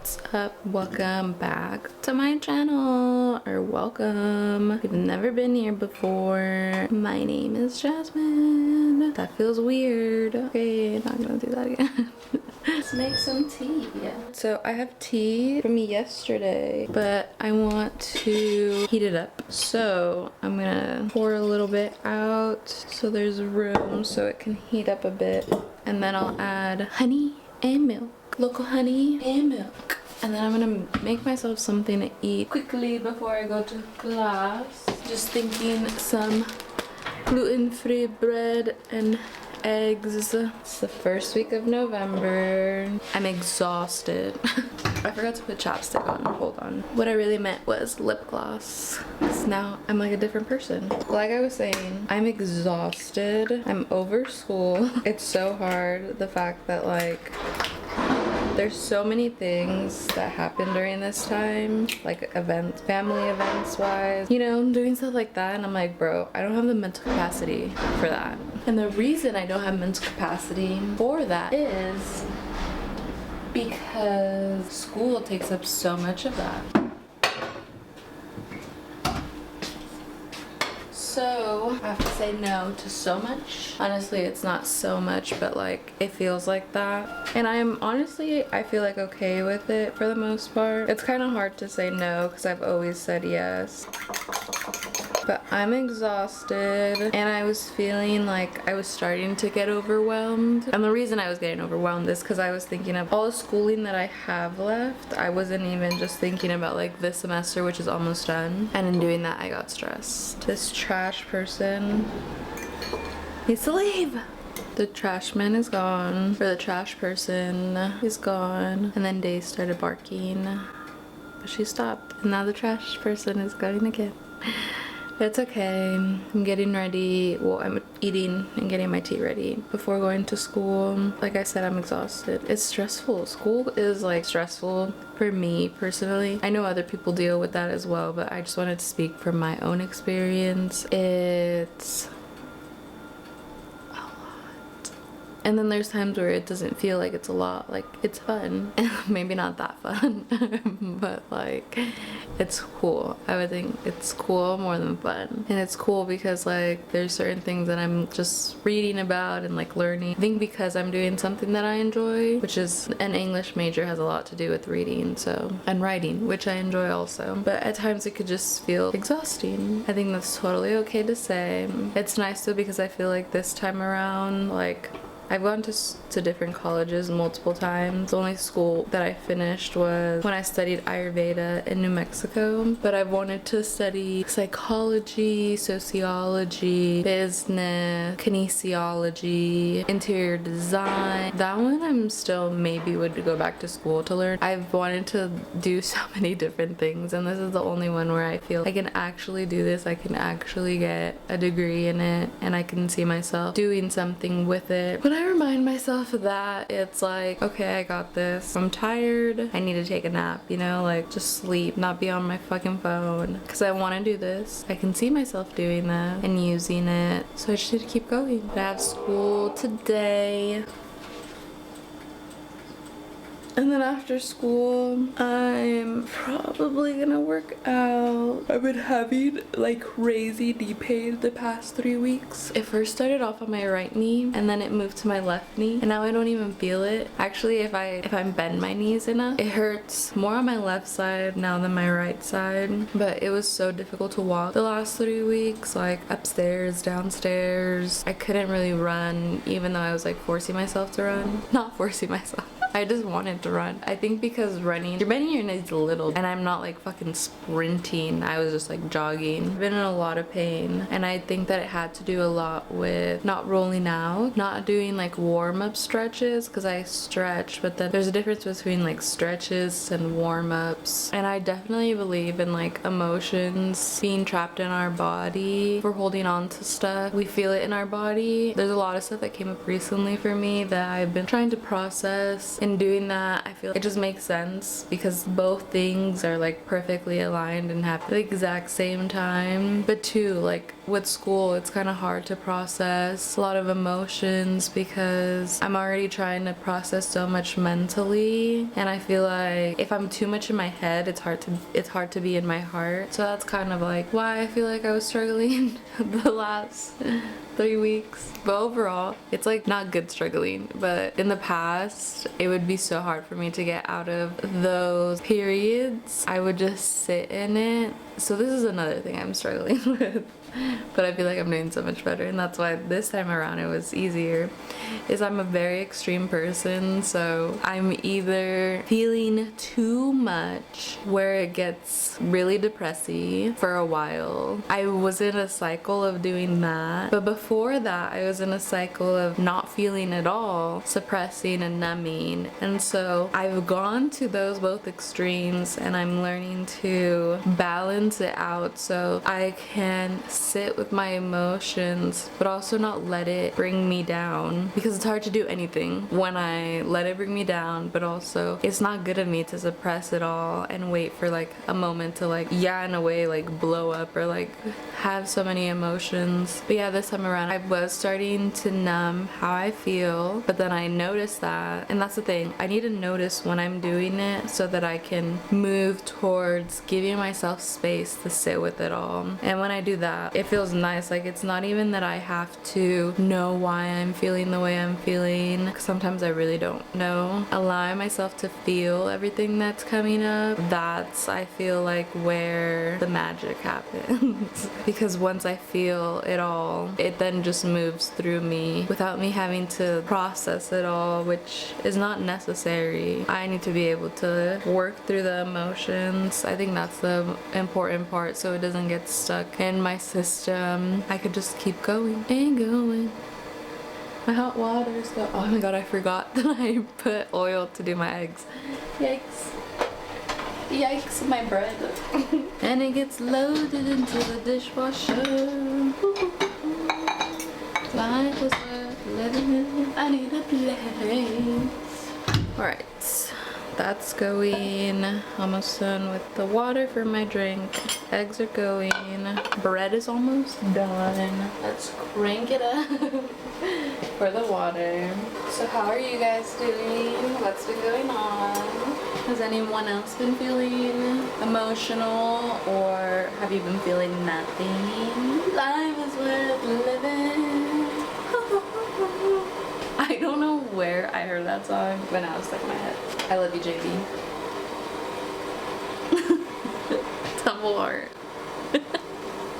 What's up? Welcome back to my channel, or welcome if you've never been here before. My name is Jasmine. That feels weird. Okay, not gonna do that again. Let's make some tea. So I have tea from yesterday, but I want to heat it up. So I'm gonna pour a little bit out so there's room so it can heat up a bit, and then I'll add honey and milk. Local honey and milk. And then I'm gonna make myself something to eat quickly before I go to class. Just thinking some gluten-free bread and eggs. It's the first week of November. I'm exhausted. I forgot to put chapstick on. Hold on. What I really meant was lip gloss. So now I'm like a different person. Like I was saying, I'm exhausted. I'm over school. It's so hard. The fact that like there's so many things that happen during this time, like events, family events wise, you know, doing stuff like that, and I'm like, bro, I don't have the mental capacity for that. And the reason I don't have mental capacity for that is because school takes up so much of that. So I have to say no to so much. Honestly, it's not so much, but like it feels like that. And I'm honestly, I feel like okay with it for the most part. It's kind of hard to say no because I've always said yes. But I'm exhausted and I was feeling like I was starting to get overwhelmed. And the reason I was getting overwhelmed is because I was thinking of all the schooling that I have left. I wasn't even just thinking about like this semester, which is almost done. And in doing that, I got stressed. This trash person needs to leave. The trash man is gone, or the trash person is gone. And then Day started barking, but she stopped. And now the trash person is going again. It's okay. I'm getting ready. Well, I'm eating and getting my tea ready before going to school. Like I said, I'm exhausted. It's stressful. School is like stressful for me personally. I know other people deal with that as well, but I just wanted to speak from my own experience. It's a lot. And then there's times where it doesn't feel like it's a lot. Like it's fun. Maybe not that fun, but like it's cool. I would think it's cool more than fun. And it's cool because like there's certain things that I'm just reading about and like learning. I think because I'm doing something that I enjoy, which is an English major, has a lot to do with reading, so, and writing, which I enjoy also. But at times it could just feel exhausting. I think that's totally okay to say. It's nice though because I feel like this time around, like I've gone to different colleges multiple times. The only school that I finished was when I studied Ayurveda in New Mexico. But I've wanted to study psychology, sociology, business, kinesiology, interior design. That one I'm still maybe would go back to school to learn. I've wanted to do so many different things, and this is the only one where I feel I can actually do this. I can actually get a degree in it, and I can see myself doing something with it. But I remind myself of that, it's like, okay, I got this. I'm tired. I need to take a nap, you know, like just sleep, not be on my fucking phone. Because I want to do this. I can see myself doing that and using it. So I just need to keep going. I have school today. And then after school, I'm probably gonna work out. I've been having like crazy knee pain the past 3 weeks. It first started off on my right knee and then it moved to my left knee, and now I don't even feel it. Actually, if I bend my knees enough, it hurts more on my left side now than my right side. But it was so difficult to walk the last 3 weeks, like upstairs, downstairs. I couldn't really run, even though I was like forcing myself to run. Not forcing myself. I just wanted to run. I think because running, you're bending your knees a little, and I'm not like fucking sprinting. I was just like jogging. I've been in a lot of pain, and I think that it had to do a lot with not rolling out, not doing like warm-up stretches, because I stretch, but then there's a difference between like stretches and warm-ups. And I definitely believe in like emotions being trapped in our body. If we're holding on to stuff, we feel it in our body. There's a lot of stuff that came up recently for me that I've been trying to process And doing that, I feel like it just makes sense because both things are like perfectly aligned and happen at the exact same time. But too, like with school, it's kind of hard to process a lot of emotions because I'm already trying to process so much mentally, and I feel like if I'm too much in my head, it's hard to be in my heart. So that's kind of like why I feel like I was struggling the last 3 weeks. But overall, it's like not good struggling, but in the past it would be so hard for me to get out of those periods. I would just sit in it. So this is another thing I'm struggling with, but I feel like I'm doing so much better, and that's why this time around it was easier. Is I'm a very extreme person, so I'm either feeling too much where it gets really depressing for a while. I was in a cycle of doing that, but before that I was in a cycle of not feeling at all, suppressing and numbing, and so I've gone to those both extremes, and I'm learning to balance it out so I can sit with my emotions but also not let it bring me down, because it's hard to do anything when I let it bring me down, but also it's not good of me to suppress it all and wait for like a moment to like, yeah, in a way like blow up or like have so many emotions. But yeah, this time around I was starting to numb how I feel, but then I noticed that, and that's the thing, I need to notice when I'm doing it so that I can move towards giving myself space to sit with it all. And when I do that, it feels nice. Like it's not even that I have to know why I'm feeling the way I'm feeling. Sometimes I really don't know. Allowing myself to feel everything that's coming up, that's, I feel like, where the magic happens. Because once I feel it all, it then just moves through me without me having to process it all, which is not necessary. I need to be able to work through the emotions. I think that's the important part, so it doesn't get stuck in my system. I could just keep going and going. My hot water is go. Oh my god, I forgot that I put oil to do my eggs. Yikes. Yikes, my bread. And it gets loaded into the dishwasher. Life was worth living. I need a place. Alright. That's going. Almost done with the water for my drink. Eggs are going. Bread is almost done. Let's crank it up for the water. So how are you guys doing? What's been going on? Has anyone else been feeling emotional, or have you been feeling nothing? Life is worth living. I don't know where I heard that song, but now it's stuck in my head. I love you, JB. Tumble heart.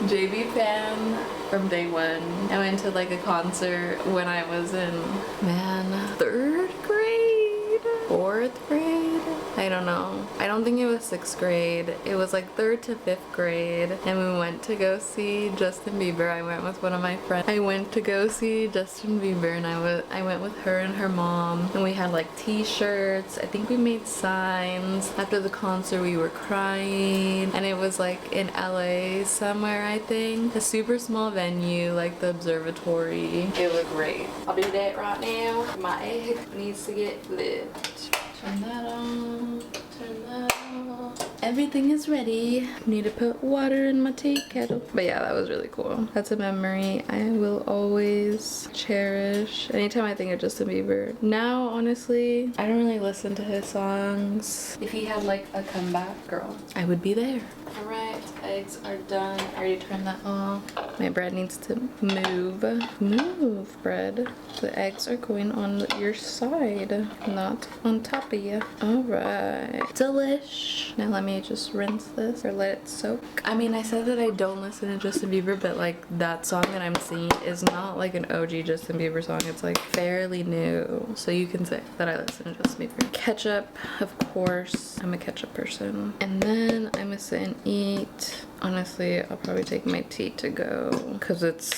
JB fan from day one. I went to like a concert when I was in, man, 3rd grade? 4th grade? I don't know. I don't think it was 6th grade. It was like 3rd to 5th grade, and we went to go see Justin Bieber. I went with one of my friends. I went to go see Justin Bieber, and I went with her and her mom, and we had like t-shirts. I think we made signs. After the concert we were crying, and it was like in LA somewhere, I think. A super small venue, like the observatory. It was great. I'll do that right now. My egg needs to get flipped. Turn that on, turn that on. Everything is ready. Need to put water in my tea kettle. But yeah, that was really cool. That's a memory I will always cherish. Anytime I think of Justin Bieber. Now, honestly, I don't really listen to his songs. If he had like a comeback, girl, I would be there. Alright, eggs are done. I already turned that off. My bread needs to move. Move, bread. The eggs are going on your side, not on top of you. Alright. Delish. Now let me just rinse this or let it soak. I mean, I said that I don't listen to Justin Bieber, but like that song that I'm singing is not like an OG Justin Bieber song. It's like fairly new. So you can say that I listen to Justin Bieber. Ketchup, of course. I'm a ketchup person. And then I'm gonna sit and eat. Honestly, I'll probably take my tea to go because it's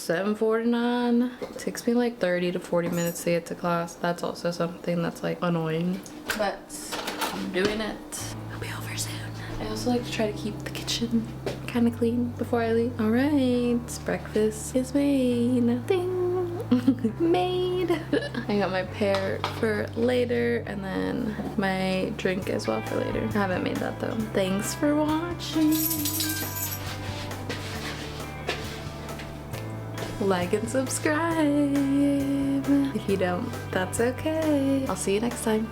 7:49. It takes me like 30 to 40 minutes to get to class. That's also something that's like annoying, but I'm doing it. I'll be over soon. I also like to try to keep the kitchen kind of clean before I leave. All right, breakfast is made. Ding. made. I got my pear for later and then my drink as well for later. I haven't made that though. Thanks for watching. Like and subscribe. If you don't, that's okay. I'll see you next time.